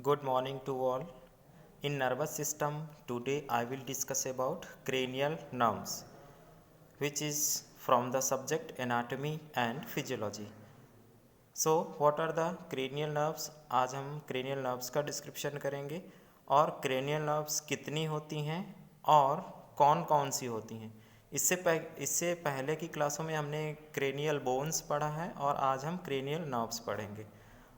Good morning to all. In nervous system, today I will discuss about cranial nerves, which is from the subject anatomy and physiology. So, what are the cranial nerves? आज हम cranial nerves का description करेंगे और cranial nerves कितनी होती हैं और कौन कौन सी होती हैं। इससे पहले की क्लासों में हमने cranial bones पढ़ा है और आज हम cranial nerves पढ़ेंगे।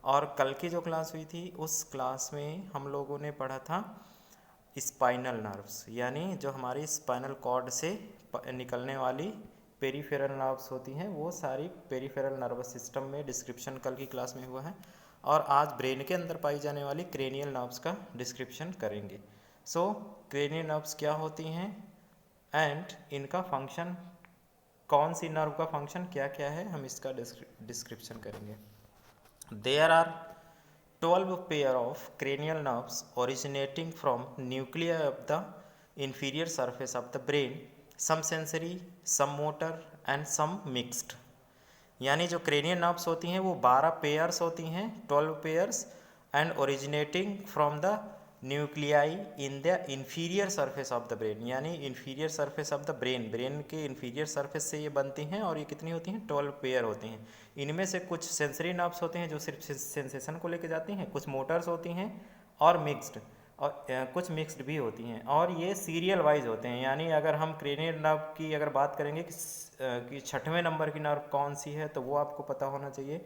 और कल की जो क्लास हुई थी उस क्लास में हम लोगों ने पढ़ा था स्पाइनल नर्व्स, यानी जो हमारी स्पाइनल कॉर्ड से निकलने वाली पेरिफेरल नर्व्स होती हैं, वो सारी पेरिफेरल नर्वस सिस्टम में डिस्क्रिप्शन कल की क्लास में हुआ है। और आज ब्रेन के अंदर पाई जाने वाली क्रेनियल नर्व्स का डिस्क्रिप्शन करेंगे। सो क्रेनियल नर्व्स क्या होती हैं एंड इनका फंक्शन, कौन सी नर्व का फंक्शन क्या क्या है, हम इसका डिस्क्रिप्शन करेंगे। There are 12 pair of cranial nerves originating from nuclei of the inferior surface of the brain, some sensory, some motor and some mixed। यानी जो क्रेनियल नर्व्स होती हैं वो 12 पेयर्स होती हैं, 12 pairs, and originating from the nuclei in the inferior surface of the brain, यानी inferior surface of the brain के inferior surface से ये बनती हैं। और ये कितनी होती हैं? 12 पेयर होती हैं। इनमें से कुछ सेंसरी नर्व्स होते हैं जो सिर्फ सेंसेशन को लेके जाती हैं, कुछ मोटर्स होती हैं और मिक्स्ड, और कुछ मिक्स्ड भी होती हैं। और ये सीरियल वाइज होते हैं, यानी अगर हम क्रेनियल नर्व की अगर बात करेंगे कि छठवें नंबर की नर्व कौन सी है तो वो आपको पता होना चाहिए।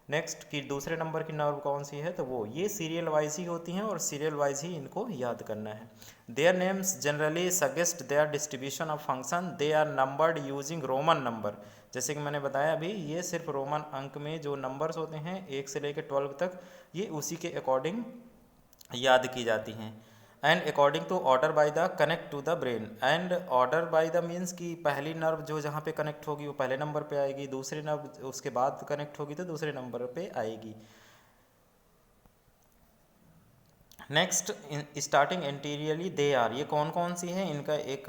नेक्स्ट कि दूसरे नंबर की नर्व कौन सी है तो वो, ये सीरियल वाइज ही होती हैं और सीरियल वाइज ही इनको याद करना है। Their names generally suggest their distribution of function, they are numbered using Roman number. जैसे कि मैंने बताया अभी, ये सिर्फ रोमन अंक में जो नंबर्स होते हैं 1 से लेकर 12 तक, ये उसी के अकॉर्डिंग याद की जाती हैं। And according to order by the connect to the brain, and order by the means कि पहली नर्व जो जहाँ पे कनेक्ट होगी वो पहले नंबर पे आएगी, दूसरी नर्व उसके बाद कनेक्ट होगी तो दूसरे नंबर पे आएगी। Next starting anteriorly they are, ये कौन कौन सी हैं इनका एक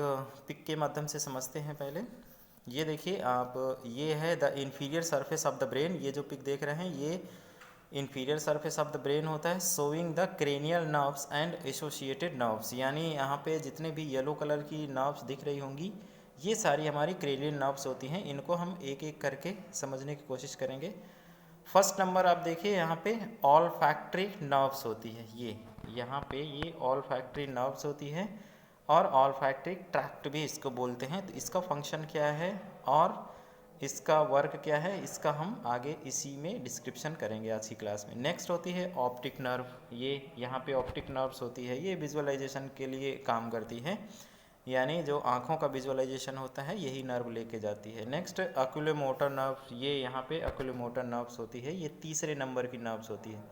पिक के माध्यम से समझते हैं। पहले ये देखिए आप, ये है the inferior surface of the brain. ये जो पिक देख रहे हैं ये inferior surface of the brain होता है, showing the cranial nerves and associated nerves, यानी यहाँ पे जितने भी येलो कलर की नर्व्स दिख रही होंगी ये सारी हमारी क्रेनियल नर्व्स होती हैं। इनको हम एक एक करके समझने की कोशिश करेंगे। फर्स्ट नंबर आप देखिए यहाँ पे ऑल फैक्ट्री नर्व्स होती है, ये यहाँ पे ये ऑल फैक्ट्री नर्व्स होती है और ऑल फैक्ट्री ट्रैक्ट भी इसको बोलते हैं। तो इसका फंक्शन क्या है और इसका वर्क क्या है, इसका हम आगे इसी में डिस्क्रिप्शन करेंगे आज की क्लास में। नेक्स्ट होती है ऑप्टिक नर्व, ये यहाँ पे ऑप्टिक नर्व्स होती है, ये विजुअलाइजेशन के लिए काम करती है, यानी जो आँखों का विजुअलाइजेशन होता है यही नर्व लेके जाती है। नेक्स्ट ऑक्यूलोमोटर नर्व, ये यहाँ पे ऑक्यूलोमोटर नर्व्स होती है, ये तीसरे नंबर की नर्व्स होती है।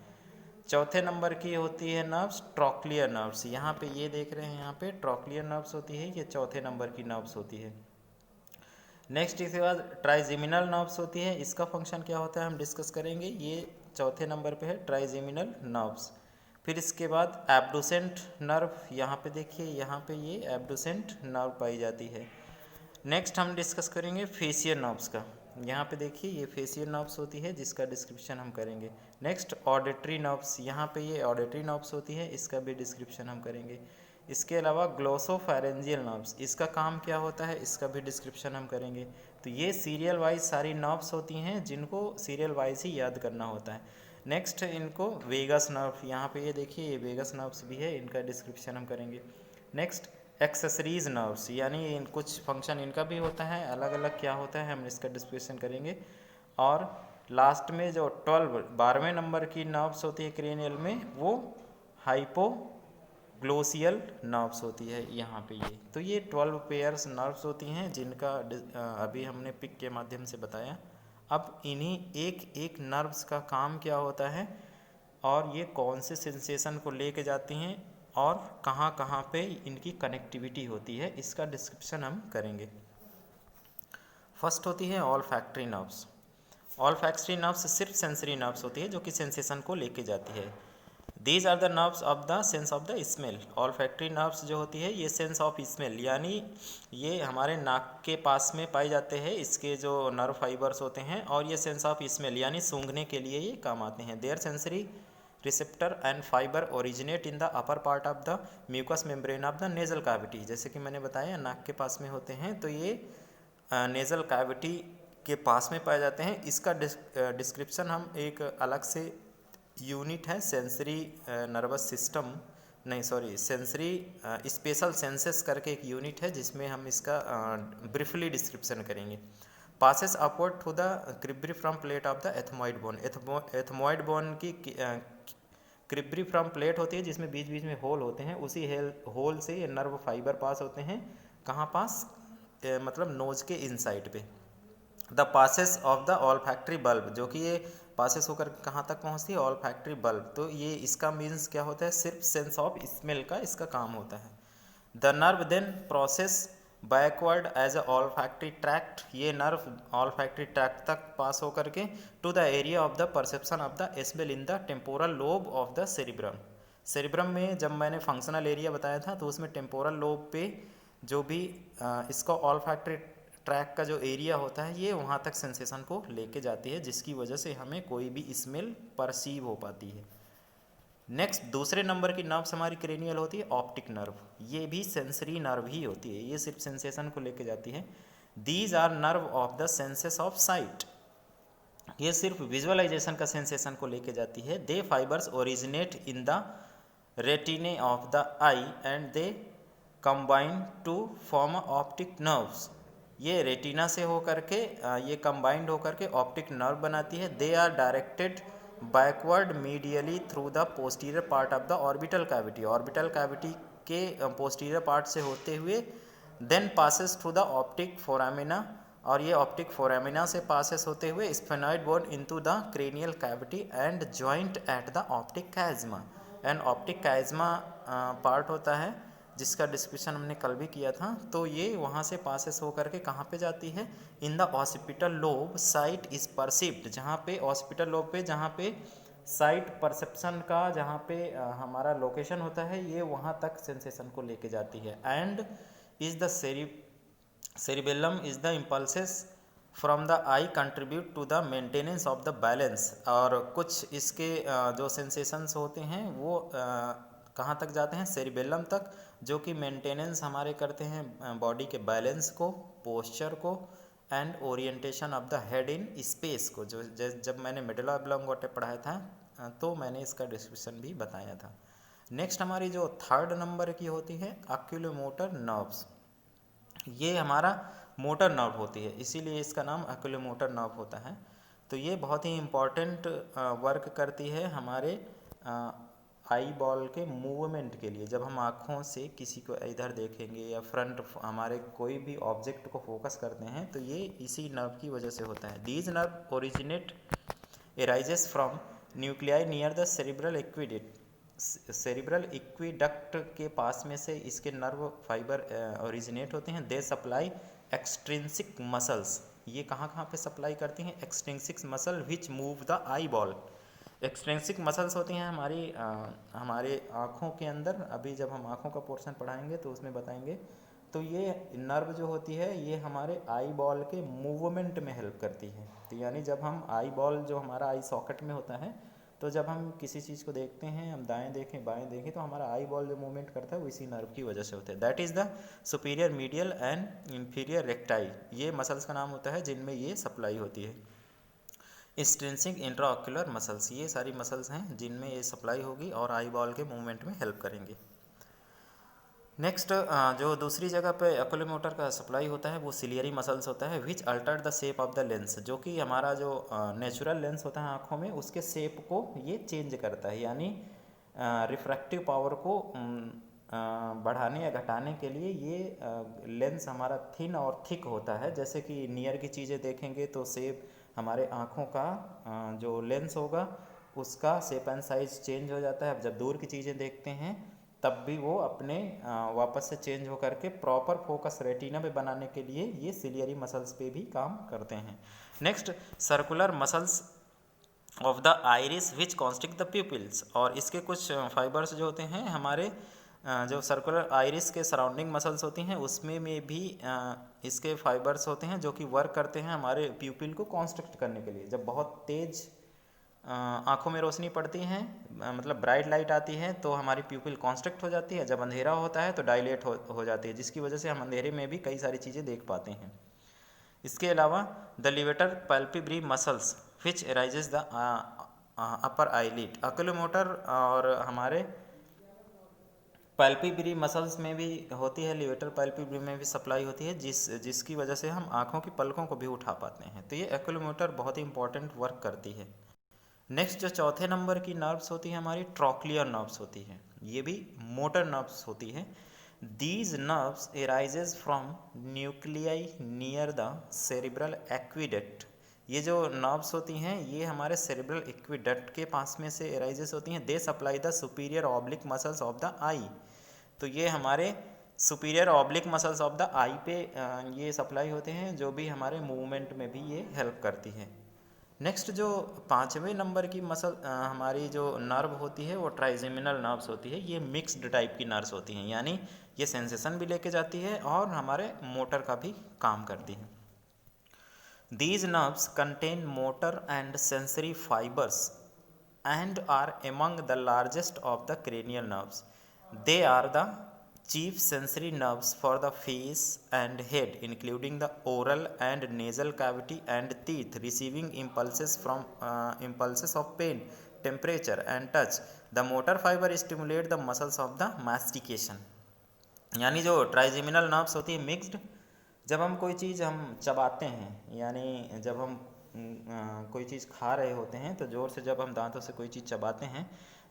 चौथे नंबर की होती है नर्व्स ट्रॉक्लियर नर्व्स, यहाँ पे ये देख रहे हैं यहाँ पे ट्रॉक्लियर नर्व्स होती है, ये चौथे नंबर की नर्व्स होती है। नेक्स्ट इसके बाद ट्राइजेमिनल नर्व्स होती है, इसका फंक्शन क्या होता है हम डिस्कस करेंगे, ये चौथे नंबर पे है ट्राइजेमिनल नर्व्स। फिर इसके बाद एब्डुसेंट नर्व, यहाँ पे देखिए यहाँ पे ये एब्डुसेंट नर्व पाई जाती है। नेक्स्ट हम डिस्कस करेंगे फेशियल नर्व्स का, यहाँ पे देखिए ये फेशियल नर्व्स होती है जिसका डिस्क्रिप्शन हम करेंगे। नेक्स्ट ऑडिटरी नर्व्स, यहाँ पे ये ऑडिटरी नर्व्स होती है, इसका भी डिस्क्रिप्शन हम करेंगे। इसके अलावा ग्लोसोफेरेंजियल नर्व्स, इसका काम क्या होता है इसका भी डिस्क्रिप्शन हम करेंगे। तो ये सीरियल वाइज सारी नर्व्स होती हैं जिनको सीरियल वाइज ही याद करना होता है। नेक्स्ट इनको वेगस नर्व, यहाँ पे ये देखिए ये वेगस नर्व्स भी है, इनका डिस्क्रिप्शन हम करेंगे। नेक्स्ट एक्सेसरीज नर्व्स, यानी इन कुछ फंक्शन इनका भी होता है, अलग अलग क्या होता है हम इसका डिस्क्रिप्शन करेंगे। और लास्ट में जो 12वें नंबर की नर्व्स होती है क्रेनियल में, वो हाइपोग्लोसियल नर्व्स होती है यहाँ पे ये। तो ये 12 पेयर्स नर्व्स होती हैं जिनका अभी हमने पिक के माध्यम से बताया। अब इन्हीं एक एक नर्व्स का काम क्या होता है और ये कौन से सेंसेशन को लेके जाती हैं और कहाँ कहाँ पे इनकी कनेक्टिविटी होती है, इसका डिस्क्रिप्शन हम करेंगे। फर्स्ट होती है olfactory nerves. Olfactory nerves सिर्फ सेंसरी नर्व्स होती है जो कि सेंसेशन को लेके जाती है। These are the nerves of the sense of the smell. Olfactory nerves जो होती है ये सेंस ऑफ स्मेल, यानी ये हमारे नाक के पास में पाए जाते हैं, इसके जो नर्व फाइबर्स होते हैं, और ये सेंस ऑफ स्मेल यानी सूंघने के लिए ये काम आते हैं। Their sensory receptor and fibre originate in the upper part of the mucous membrane of the nasal cavity. जैसे कि मैंने बताया नाक के पास में होते हैं, तो ये नेजल कैविटी के पास में पाए जाते हैं। इसका डिस्क्रिप्शन हम एक अलग से यूनिट है सेंसरी नर्वस सिस्टम, नहीं सॉरी सेंसरी स्पेशल सेंसेस करके एक यूनिट है, जिसमें हम इसका ब्रीफली डिस्क्रिप्शन करेंगे। Passes upward to the cribriform plate of the ethmoid bone. Ethmoid bone की क्रिब्रिफ्रम प्लेट होती है जिसमें बीच बीच में होल होते हैं, उसी होल से ये नर्व फाइबर पास होते हैं। कहाँ पास? मतलब नोज के इनसाइड पे। The passes of the all factory bulb, जो कि ये पासेस होकर कहाँ तक पहुँचती है? All factory bulb. तो ये इसका मीन्स क्या होता है? सिर्फ सेंस ऑफ स्मेल का इसका काम होता है। The nerve then process backward as a olfactory tract. ये नर्व ऑल फैक्ट्री ट्रैक्ट तक पास होकर के to the area of the perception of the smell in the temporal lobe of the cerebrum. Cerebrum में जब मैंने functional area बताया था, तो उसमें टेम्पोरल लोब पे जो भी इसका ऑल फैक्ट्री ट्रैक का जो एरिया होता है, ये वहाँ तक सेंसेशन को लेके जाती है, जिसकी वजह से हमें कोई भी स्मेल परसीव हो पाती है। नेक्स्ट दूसरे नंबर की नर्व्स हमारी क्रेनियल होती है ऑप्टिक नर्व। ये भी सेंसरी नर्व ही होती है, ये सिर्फ सेंसेशन को लेके जाती है। These are nerve of the senses of sight. ये सिर्फ विजुअलाइजेशन का सेंसेशन को लेके जाती है। They fibres originate in the retinae of the eye and they combine to form optic nerves. ये रेटिना से होकर के ये कंबाइंड होकर के ऑप्टिक नर्व बनाती है। They are directed backward medially through the posterior part of the orbital cavity. Orbital cavity के पोस्टीरियर पार्ट से होते हुए then passes through the optic foramina, और ये ऑप्टिक फोरामिना से पासेस होते हुए sphenoid bone into the cranial cavity and joint at the optic chiasma. And optic chiasma part होता है जिसका डिस्क्रिप्शन हमने कल भी किया था। तो ये वहाँ से पासेस होकर के कहाँ पे जाती है? In the occipital lobe sight is perceived. जहाँ पे ऑसिपिटल लोब पे जहाँ पे साइट परसेप्शन का जहाँ पे हमारा लोकेशन होता है, ये वहाँ तक सेंसेशन को लेके जाती है। And is the cerebellum is the impulses from the eye contribute to the maintenance of the balance. और कुछ इसके जो सेंसेशंस होते हैं वो कहाँ तक जाते हैं? सेरिबेलम तक, जो कि मेंटेनेंस हमारे करते हैं बॉडी के बैलेंस को, पोस्चर को and orientation of the head in space को। जो जब मैंने मेडुला ऑब्लोंगेटा पढ़ाया था तो मैंने इसका डिस्क्रिप्शन भी बताया था। नेक्स्ट हमारी जो थर्ड नंबर की होती है ऑक्यूलोमोटर नर्व्स। ये हमारा मोटर नर्व होती है, इसीलिए इसका नाम ऑक्यूलोमोटर नर्व होता है। तो ये बहुत ही इम्पॉर्टेंट वर्क करती है हमारे आई बॉल के मूवमेंट के लिए। जब हम आँखों से किसी को इधर देखेंगे या फ्रंट हमारे कोई भी ऑब्जेक्ट को फोकस करते हैं, तो ये इसी नर्व की वजह से होता है। These nerve originate arises from nuclei near the cerebral aqueduct. Cerebral aqueduct के पास में से इसके नर्व फाइबर ओरिजिनेट होते हैं। They supply extrinsic muscles. ये कहाँ कहाँ पे सप्लाई करती हैं? Extrinsic muscle which move the eye ball. Extrinsic muscles होती हैं हमारे आँखों के अंदर। अभी जब हम आँखों का पोर्शन पढ़ाएंगे तो उसमें बताएंगे। तो ये नर्व जो होती है ये हमारे आई बॉल के मूवमेंट में हेल्प करती है। तो यानी जब हम आई बॉल जो हमारा आई सॉकेट में होता है, तो जब हम किसी चीज़ को देखते हैं, हम दाएं देखें बाएं देखें, तो हमारा आई बॉल जो मूवमेंट करता है वो इसी नर्व की वजह से होता है। That is the superior medial and inferior recti. ये मसल्स का नाम होता है जिनमें ये सप्लाई होती है। एक्सट्रिंसिक इंट्राऑक्यूलर मसल्स, ये सारी मसल्स हैं जिनमें ये सप्लाई होगी और आई बॉल के मूवमेंट में हेल्प करेंगे। नेक्स्ट जो दूसरी जगह पे ऑक्यूलोमोटर का सप्लाई होता है वो सिलियरी मसल्स होता है, which alter the shape of the lens. जो कि हमारा जो नेचुरल लेंस होता है आँखों में, उसके शेप को ये चेंज करता है। यानी रिफ्रैक्टिव पावर को बढ़ाने या घटाने के लिए ये लेंस हमारा थिन और थिक होता है। जैसे कि नियर की चीज़ें देखेंगे तो शेप हमारे आँखों का जो लेंस होगा उसका शेप एंड साइज चेंज हो जाता है। अब जब दूर की चीज़ें देखते हैं तब भी वो अपने वापस से चेंज होकर के प्रॉपर फोकस रेटिना पे बनाने के लिए ये सिलियरी मसल्स पे भी काम करते हैं। Next circular muscles of the iris which constrict the pupils. और इसके कुछ फाइबर्स जो होते हैं हमारे जो सर्कुलर आइरिस के सराउंडिंग मसल्स होती हैं उसमें में भी इसके फाइबर्स होते हैं जो कि वर्क करते हैं हमारे प्यूपिल को कॉन्स्ट्रिक्ट करने के लिए। जब बहुत तेज आँखों में रोशनी पड़ती है, मतलब ब्राइट लाइट आती है तो हमारी प्यूपिल कॉन्स्ट्रिक्ट हो जाती है, जब अंधेरा होता है तो डायलेट हो जाती है, जिसकी वजह से हम अंधेरे में भी कई सारी चीज़ें देख पाते हैं। इसके अलावा the levator palpebrae muscles which arises the upper eyelid, oculomotor और हमारे पैल्पेब्री मसल्स में भी होती है, लिवेटर पैल्पेब्री में भी सप्लाई होती है, जिसकी वजह से हम आँखों की पलकों को भी उठा पाते हैं। तो ये अक्यूलोमोटर बहुत ही इंपॉर्टेंट वर्क करती है। नेक्स्ट जो चौथे नंबर की नर्व्स होती है हमारी ट्रॉक्लियर नर्व्स होती है, ये भी मोटर नर्व्स होती है। These nerves arises from nuclei near the cerebral aqueduct. ये जो नर्व्स होती हैं ये हमारे सेरिब्रल एक्विडक्ट के पास में से एराइजेस होती हैं। They supply the superior oblique muscles of the eye. तो ये हमारे superior oblique muscles of the eye पे ये सप्लाई होते हैं, जो भी हमारे मूवमेंट में भी ये हेल्प करती है। नेक्स्ट जो पाँचवें नंबर की मसल हमारी जो नर्व होती है वो ट्राइजेमिनल नर्व्स होती है। ये मिक्स्ड टाइप की नर्व्स होती हैं, यानी ये सेंसेशन भी लेके जाती है और हमारे मोटर का भी काम करती है। These nerves contain motor and sensory fibers and are among the largest of the cranial nerves. They are the chief sensory nerves for the face and head, including the oral and nasal cavity and teeth, receiving impulses of pain, temperature, and touch. The motor fiber stimulate the muscles of the mastication. यानी जो trigeminal nerves होती है mixed, जब हम कोई चीज़ हम चबाते हैं, यानी जब हम कोई चीज़ खा रहे होते हैं तो ज़ोर से जब हम दांतों से कोई चीज़ चबाते हैं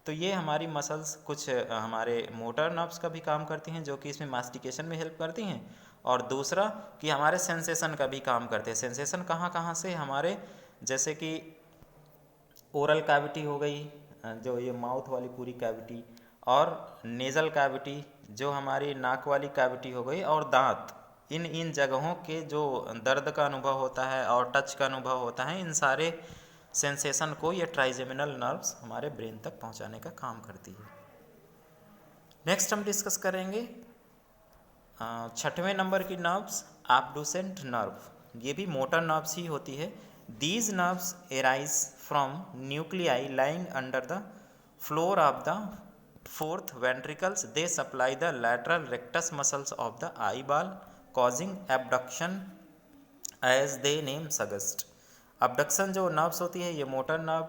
तो ये हमारी मसल्स कुछ हमारे मोटर नर्व्स का भी काम करती हैं, जो कि इसमें मास्टिकेशन में हेल्प करती हैं, और दूसरा कि हमारे सेंसेशन का भी काम करते हैं। सेंसेशन कहाँ कहाँ से, हमारे जैसे कि ओरल कैविटी हो गई, जो ये माउथ वाली पूरी कैविटी, और नेज़ल कैविटी जो हमारी नाक वाली कैविटी हो गई, और दांत, इन जगहों के जो दर्द का अनुभव होता है और टच का अनुभव होता है, इन सारे सेंसेशन को ये ट्राइजेमिनल नर्व्स हमारे ब्रेन तक पहुंचाने का काम करती है। नेक्स्ट हम डिस्कस करेंगे छठवें नंबर की नर्व्स एब्डुसेंट नर्व, ये भी मोटर नर्व्स ही होती है। These nerves arise from nuclei lying under the floor of the fourth ventricles. They supply the lateral rectus muscles of the eyeball, causing abduction as they name suggest. abduction जो nerves होती है ये motor nerve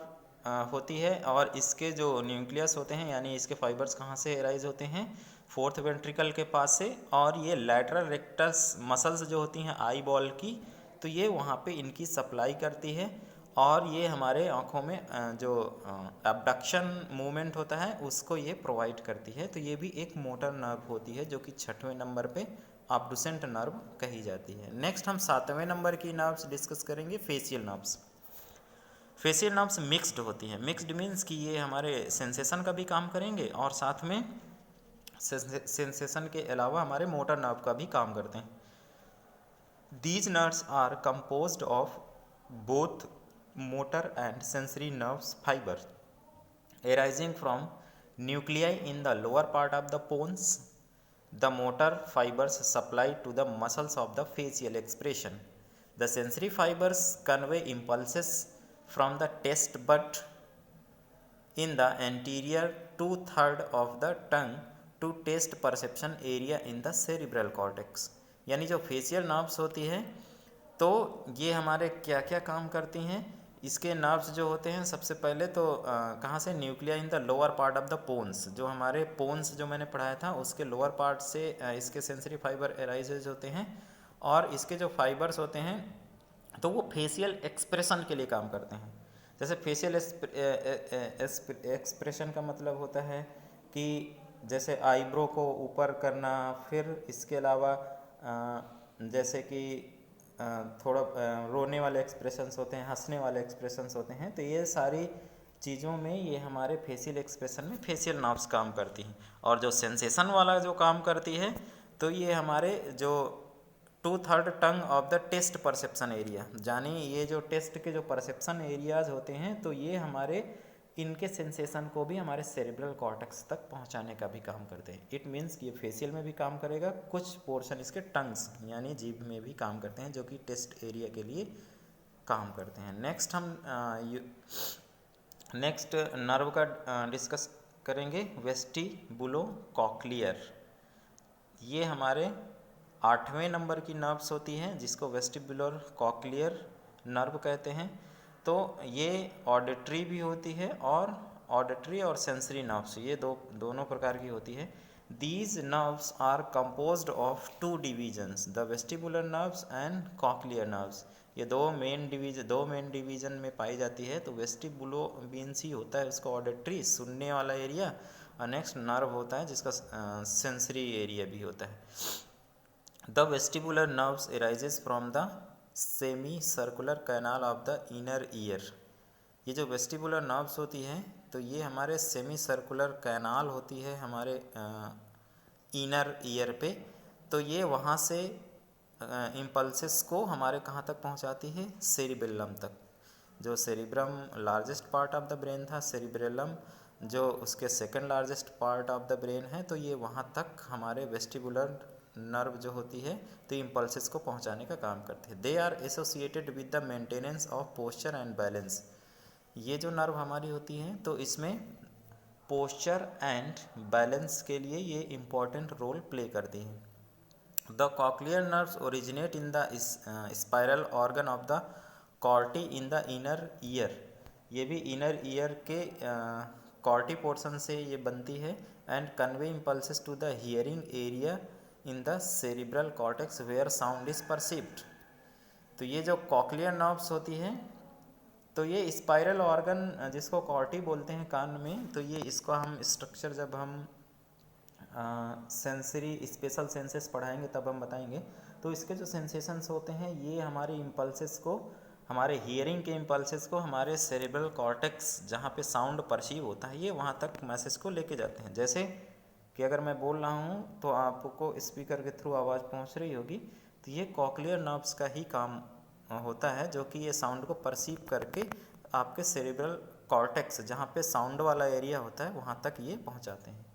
होती है, और इसके जो nucleus होते हैं यानी इसके फाइबर्स कहाँ से एराइज होते हैं, फोर्थ वेंट्रिकल के पास से, और ये लैटरल रेक्टस मसल्स जो होती हैं आई बॉल की, तो ये वहाँ पे इनकी सप्लाई करती है, और ये हमारे आँखों में जो एब्डक्शन मूवमेंट होता है उसको ये प्रोवाइड करती है। तो ये भी एक मोटर नर्व होती है जो कि छठवें नंबर पे एब्डुसेंट नर्व कही जाती है। नेक्स्ट हम सातवें नंबर की नर्व्स डिस्कस करेंगे, facial nerves. Facial nerves mixed होती हैं। मिक्स्ड मीन्स कि ये हमारे सेंसेशन का भी काम करेंगे और साथ में सेंसेशन के अलावा हमारे मोटर नर्व का भी काम करते हैं। These nerves are composed of both motor and sensory nerves fiber arising from nuclei in the lower part of the pons. The motor fibers supply to the muscles of the facial expression. The sensory fibers convey impulses from the taste bud in the anterior 2/3 of the tongue to taste perception area in the cerebral cortex. यानी जो facial nerves होती है तो ये हमारे क्या क्या काम करती हैं, इसके नर्व्स जो होते हैं सबसे पहले तो कहाँ से, nuclei in the lower part of the pons, जो हमारे पोन्स जो मैंने पढ़ाया था उसके लोअर पार्ट से इसके सेंसरी फाइबर एराइजेज होते हैं, और इसके जो फाइबर्स होते हैं तो वो फेशियल एक्सप्रेशन के लिए काम करते हैं। जैसे फेशियल एक्सप्रेशन का मतलब होता है कि जैसे आईब्रो को ऊपर करना, फिर इसके अलावा जैसे कि थोड़ा रोने वाले एक्सप्रेशंस होते हैं, हंसने वाले एक्सप्रेशंस होते हैं, तो ये सारी चीज़ों में ये हमारे फेशियल एक्सप्रेशन में फेशियल नर्व्स काम करती हैं। और जो सेंसेशन वाला जो काम करती है तो ये हमारे जो 2/3 tongue of the taste perception area, यानी ये जो टेस्ट के जो परसेप्शन एरियाज होते हैं तो ये हमारे इनके सेंसेशन को भी हमारे सेरिब्रल कॉर्टेक्स तक पहुंचाने का भी काम करते हैं। इट मीन्स कि ये फेशियल में भी काम करेगा, कुछ पोर्शन इसके टंग्स यानी जीभ में भी काम करते हैं, जो कि टेस्ट एरिया के लिए काम करते हैं। नेक्स्ट हम नेक्स्ट नर्व का डिस्कस करेंगे, वेस्टिबुलोकॉक्लियर। ये हमारे 8वें नंबर की नर्व्स होती हैं जिसको वेस्टिबुलर कॉक्लियर नर्व कहते हैं। तो ये ऑडिटरी भी होती है और ऑडिटरी और सेंसरी नर्व्स, ये दोनों प्रकार की होती है। These nerves are composed of 2 divisions, the vestibular nerves and cochlear nerves. ये दो मेन डिवीजन में पाई जाती है। तो वेस्टिबुलो मीन्स ही होता है उसका ऑडिटरी, सुनने वाला एरिया, और नेक्स्ट नर्व होता है जिसका सेंसरी एरिया भी होता है। The vestibular nerves arises from the semi circular canal of the inner ear. ये जो वेस्टिबुलर नर्व्स होती हैं तो ये हमारे सेमी सर्कुलर कैनाल होती है हमारे इनर ईयर पे। तो ये वहाँ से इम्पल्सेस को हमारे कहाँ तक पहुँचाती है, सेरिबेलम तक। जो cerebrum largest part of the brain था, सेरिब्रेलम जो उसके second largest part of the brain है, तो ये वहाँ तक हमारे वेस्टिबुलर नर्व जो होती है तो इम्पल्सेस को पहुँचाने का काम करती है। They are associated with the maintenance of posture and balance. ये जो नर्व हमारी होती हैं तो इसमें पोस्चर एंड बैलेंस के लिए ये इम्पॉर्टेंट रोल प्ले करती हैं। The cochlear nerves originate in the spiral organ of the कॉर्टी in the inner ear. ये भी इनर ईयर के कॉर्टी पोर्शन से ये बनती है। And convey impulses to the hearing area in the cerebral cortex where sound is perceived. तो ये जो कॉक्लियर नर्व्स होती हैं तो ये स्पाइरल ऑर्गन जिसको कॉर्टी बोलते हैं कान में, तो ये इसको हम स्ट्रक्चर जब हम सेंसरी स्पेशल सेंसेस पढ़ाएंगे तब हम बताएंगे। तो इसके जो सेंसेशंस होते हैं ये हमारे इम्पल्सेस को, हमारे हियरिंग के इम्पल्सेस को हमारे सेरेब्रल कॉर्टेक्स जहाँ पे साउंड परसीव होता है ये वहाँ तक मैसेज को लेके जाते हैं। जैसे कि अगर मैं बोल रहा हूँ तो आपको स्पीकर के थ्रू आवाज़ पहुँच रही होगी, तो ये कॉक्लियर नर्व्स का ही काम होता है जो कि ये साउंड को परसीव करके आपके सेरेब्रल कॉर्टेक्स जहाँ पे साउंड वाला एरिया होता है वहाँ तक ये पहुँचाते हैं।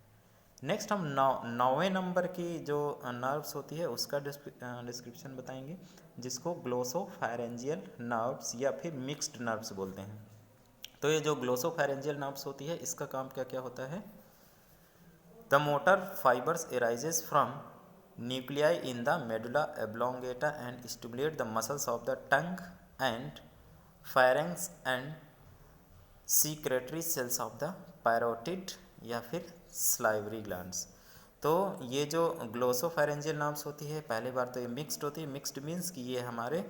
नेक्स्ट हम 9वें नंबर की जो नर्व्स होती है उसका डिस्क्रिप्शन बताएंगे जिसको ग्लोसोफैरेंजियल नर्व्स या फिर मिक्स्ड नर्व्स बोलते हैं। तो ये जो ग्लोसोफैरेंजियल नर्व्स होती है इसका काम क्या क्या होता है। The motor fibres arises from nuclei in the medulla oblongata and stimulate the muscles of the tongue and pharynx and secretory cells of the parotid या फिर salivary glands। तो ये जो ग्लोसोफैरेंजियल नर्व्स होती है पहली बार तो ये मिक्स्ड होती है। मिक्स्ड मीन्स कि ये हमारे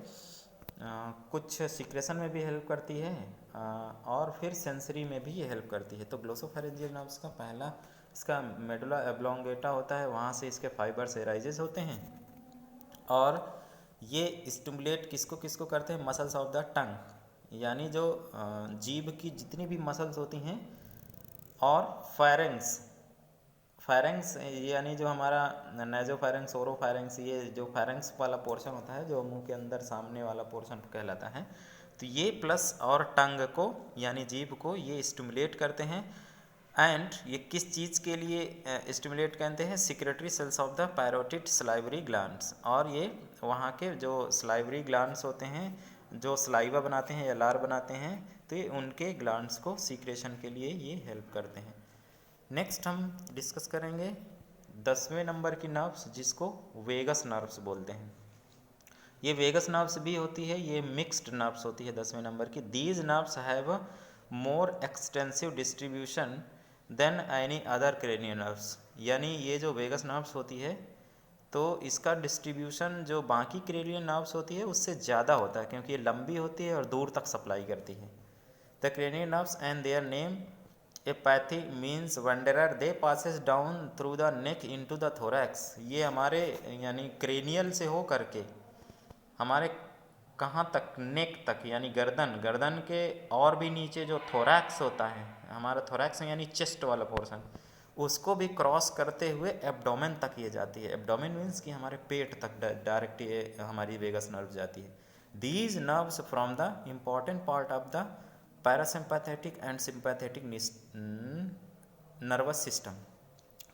कुछ सिक्रेशन में भी हेल्प करती है और फिर सेंसरी में भी ये हेल्प करती है। तो ग्लोसोफैरेंजियल नर्व्स का पहला इसका मेडुला एब्लोंगेटा होता है, वहाँ से इसके फाइबर्स एराइजेस होते हैं और ये स्टिमुलेट किसको किसको करते हैं, मसल्स ऑफ द टंग यानी जो जीभ की जितनी भी मसल्स होती हैं, और फायरेंक्स यानी जो हमारा नेजोफायरेंक्स ओरोफायरेंक्स, ये जो फायरेंक्स वाला पोर्शन होता है जो मुंह के अंदर सामने वाला पोर्शन कहलाता है, तो ये प्लस और टंग को यानी जीभ को ये स्टिमुलेट करते हैं। एंड ये किस चीज़ के लिए स्टिमुलेट कहते हैं, secretory cells of the parotid salivary glands. और ये वहाँ के जो स्लाइवरी ग्लैंड्स होते हैं जो स्लाइवा बनाते हैं या लार बनाते हैं, तो ये उनके ग्लैंड्स को सीक्रेशन के लिए ये हेल्प करते हैं। नेक्स्ट हम डिस्कस करेंगे 10वें नंबर की नर्व्स जिसको वेगस नर्व्स बोलते हैं। ये वेगस नर्व्स भी होती है, ये मिक्स्ड नर्व्स होती है 10वें नंबर की। These nerves have more extensive distribution than any other cranial nerves. यानी ये जो वेगस नर्व्स होती है तो इसका डिस्ट्रीब्यूशन जो बाकी क्रेनियल नर्व्स होती है उससे ज़्यादा होता है क्योंकि ये लंबी होती है और दूर तक सप्लाई करती है। The cranial nerves and their name apathy means wanderer, they passes down through the neck into the thorax. ये हमारे यानी क्रेनियल से हो करके हमारे कहाँ तक, नेक तक यानी गर्दन के और भी नीचे जो थोरैक्स होता है, हमारा थोरैक्स यानी चेस्ट वाला पोर्शन, उसको भी क्रॉस करते हुए एब्डोमेन तक ये जाती है। एब्डोमेन मीन्स कि हमारे पेट तक डायरेक्ट ये हमारी वेगस नर्व जाती है। These nerves from the important part of the parasympathetic and sympathetic nervous system.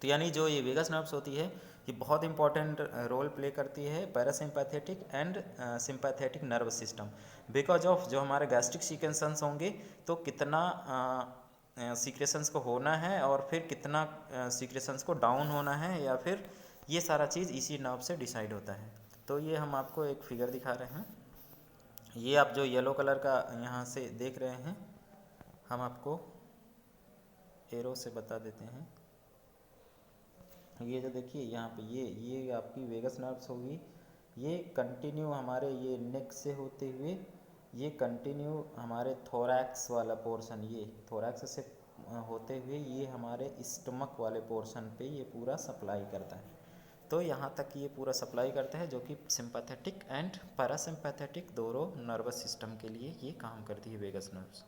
तो यानी जो ये वेगस नर्व्स होती है ये बहुत इंपॉर्टेंट रोल प्ले करती है parasympathetic and sympathetic nervous system. Because of जो हमारे गैस्ट्रिक सीक्रेशंस होंगे तो कितना सीक्रेशंस को होना है और फिर कितना सीक्रेशंस को डाउन होना है, या फिर ये सारा चीज़ इसी नर्व से डिसाइड होता है। तो ये हम आपको एक फिगर दिखा रहे हैं। ये आप जो येलो कलर का यहाँ से देख रहे हैं, हम आपको एरो से बता देते हैं। ये जो देखिए यहाँ पे ये आपकी वेगस नर्व्स होगी। ये कंटिन्यू हमारे ये नेक से होते हुए ये कंटिन्यू हमारे थोरैक्स वाला पोर्शन, ये थोरैक्स से होते हुए ये हमारे स्टमक वाले पोर्शन पे ये पूरा सप्लाई करता है। तो यहाँ तक ये पूरा सप्लाई करता है, जो कि सिंपैथेटिक एंड पैरासिम्पैथेटिक दोनों नर्वस सिस्टम के लिए ये काम करती है वेगस नर्व्स।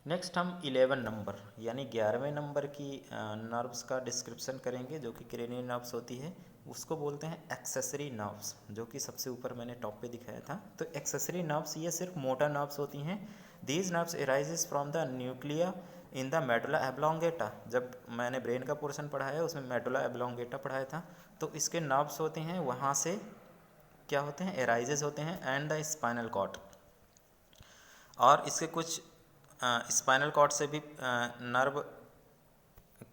नेक्स्ट हम 11 नंबर यानी 11वें नंबर की नर्व्स का डिस्क्रिप्शन करेंगे, जो कि क्रेनियल नर्व्स होती है। उसको बोलते हैं एक्सेसरी नर्व्स, जो कि सबसे ऊपर मैंने टॉप पे दिखाया था। तो एक्सेसरी नर्व्स ये सिर्फ मोटर नर्व्स होती हैं। These nerves arises from the nuclei in the medulla oblongata. जब मैंने ब्रेन का पोर्शन पढ़ाया उसमें मेडुला एब्लोंगेटा पढ़ाया था। तो इसके नर्व्स होते हैं, वहाँ से क्या होते हैं, एराइजेस होते हैं एंड द स्पाइनल कॉर्ड। और इसके कुछ स्पाइनल कॉर्ड से भी नर्व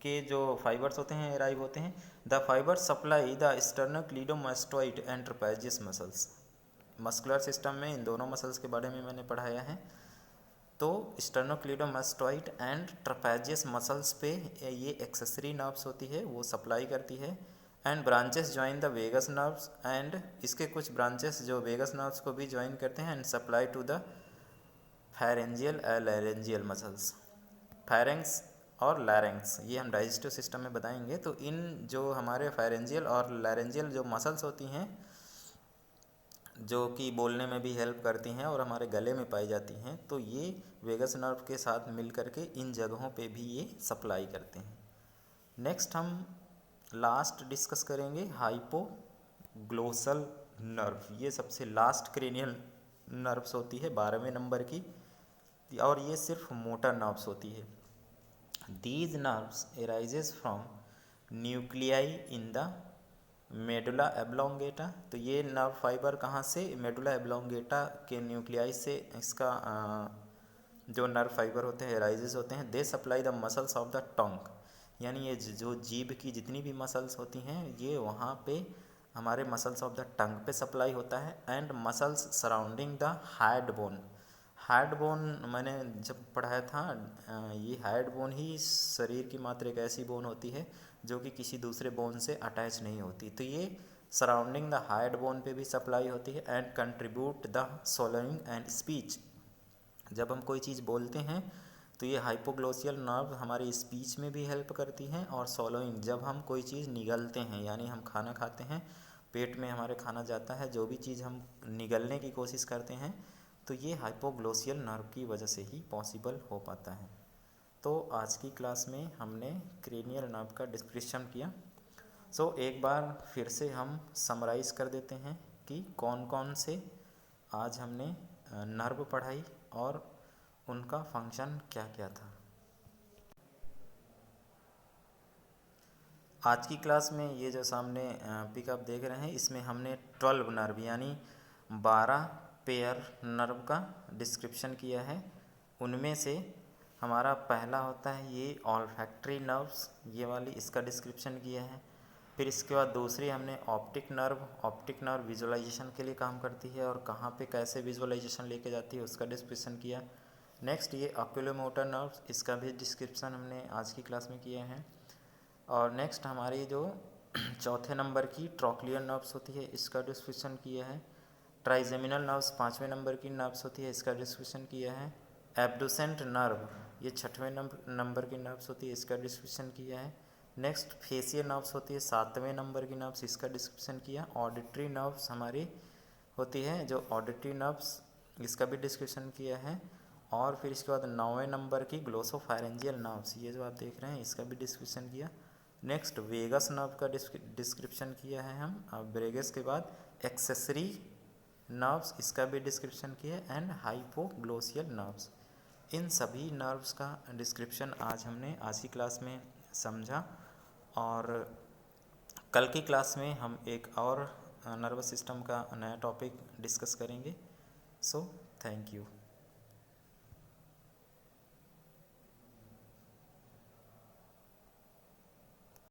के जो फाइबर्स होते हैं एराइव होते हैं। The fibres supply the sternocleidomastoid and trapezius muscles. Muscular system में इन दोनों मसल्स के बारे में मैंने पढ़ाया है। तो स्टर्नोक्लीडोमास्टोइड एंड ट्रपेजियस मसल्स पे ये एक्सेसरी नर्व्स होती है, वो सप्लाई करती है। And branches join the vagus nerves, and इसके कुछ ब्रांचेस जो वेगस नर्व्स को भी ज्वाइन करते हैं and supply to the pharyngeal laryngeal muscles. Pharynx और लैरेंक्स ये हम डाइजेस्टिव सिस्टम में बताएंगे। तो इन जो हमारे फेरेंजियल और लैरेंजियल जो मसल्स होती हैं, जो कि बोलने में भी हेल्प करती हैं और हमारे गले में पाई जाती हैं, तो ये वेगस नर्व के साथ मिल करके इन जगहों पे भी ये सप्लाई करते हैं। नेक्स्ट हम लास्ट डिस्कस करेंगे हाइपोग्लोसल नर्व। ये सबसे लास्ट क्रेनियल नर्व्स होती है 12वें नंबर की, और ये सिर्फ मोटर नर्व्स होती है। These nerves arises from nuclei in the medulla oblongata. तो ये नर्व फाइबर कहाँ से, मेडुला एब्लोंगेटा के न्यूक्लियाई से इसका जो नर्व फाइबर होते हैं एराइजेस होते हैं। They supply the muscles of the tongue, यानी ये जो जीभ की जितनी भी मसल्स होती हैं ये वहाँ पे हमारे मसल्स ऑफ द टंग पे सप्लाई होता है। And muscles surrounding the head bone. Head bone मैंने जब पढ़ाया था, ये हेड बोन ही शरीर की मात्र एक ऐसी बोन होती है जो कि किसी दूसरे बोन से अटैच नहीं होती। तो ये सराउंडिंग द हेड बोन पे भी सप्लाई होती है and contribute the swallowing and speech. जब हम कोई चीज़ बोलते हैं तो ये हाइपोग्लोसियल नर्व हमारी स्पीच में भी हेल्प करती हैं, और swallowing जब हम कोई चीज़ निगलते हैं, यानी हम खाना खाते हैं, पेट में हमारे खाना जाता है, जो भी चीज़ हम निगलने की कोशिश करते हैं तो ये हाइपोग्लोसियल नर्व की वजह से ही पॉसिबल हो पाता है। तो आज की क्लास में हमने क्रेनियल नर्व का डिस्क्रिप्शन किया। सो एक बार फिर से हम समराइज़ कर देते हैं कि कौन कौन से आज हमने नर्व पढ़ाई और उनका फंक्शन क्या क्या था। आज की क्लास में ये जो सामने पिक आप देख रहे हैं, इसमें हमने 12 नर्व यानी 12 पेयर नर्व का डिस्क्रिप्शन किया है। उनमें से हमारा पहला होता है ये ऑल्फैक्टरी नर्व्स, ये वाली, इसका डिस्क्रिप्शन किया है। फिर इसके बाद दूसरी हमने ऑप्टिक नर्व विजुअलाइजेशन के लिए काम करती है और कहाँ पे कैसे विजुअलाइजेशन लेके जाती है उसका डिस्क्रिप्शन किया। नेक्स्ट ये ऑक्यूलोमोटर नर्व्स, इसका भी डिस्क्रिप्शन हमने आज की क्लास में किया है। और नेक्स्ट हमारी जो चौथे नंबर की ट्रॉक्लियर नर्व्स होती है, इसका डिस्क्रिप्शन किया है। ट्राइजेमिनल नर्व्स 5वें नंबर की नर्व्स होती है, इसका डिस्क्रिप्शन किया है। एब्डुसेंट नर्व ये 6वें नंबर की नर्व्स होती है, इसका डिस्क्रिप्शन किया है। नेक्स्ट फेसियल नर्व्स होती है 7वें नंबर की नर्व्स, इसका डिस्क्रिप्शन किया। ऑडिटरी नर्व्स हमारी होती है जो ऑडिटरी नर्व्स, इसका भी डिस्क्रिप्शन किया है। और फिर इसके बाद 9वें नंबर की ग्लोसोफैरेंजियल नर्व्स, ये जो आप देख रहे हैं इसका भी डिस्क्रिप्शन किया। नेक्स्ट वेगस नर्व का डिस्क्रिप्शन किया है हम। अब वेगस के बाद एक्सेसरी नर्व्स, इसका भी डिस्क्रिप्शन किया, एंड हाइपोग्लोसियल नर्व्स। इन सभी नर्व्स का डिस्क्रिप्शन आज हमने आज की क्लास में समझा। और कल की क्लास में हम एक और नर्वस सिस्टम का नया टॉपिक डिस्कस करेंगे। So thank you.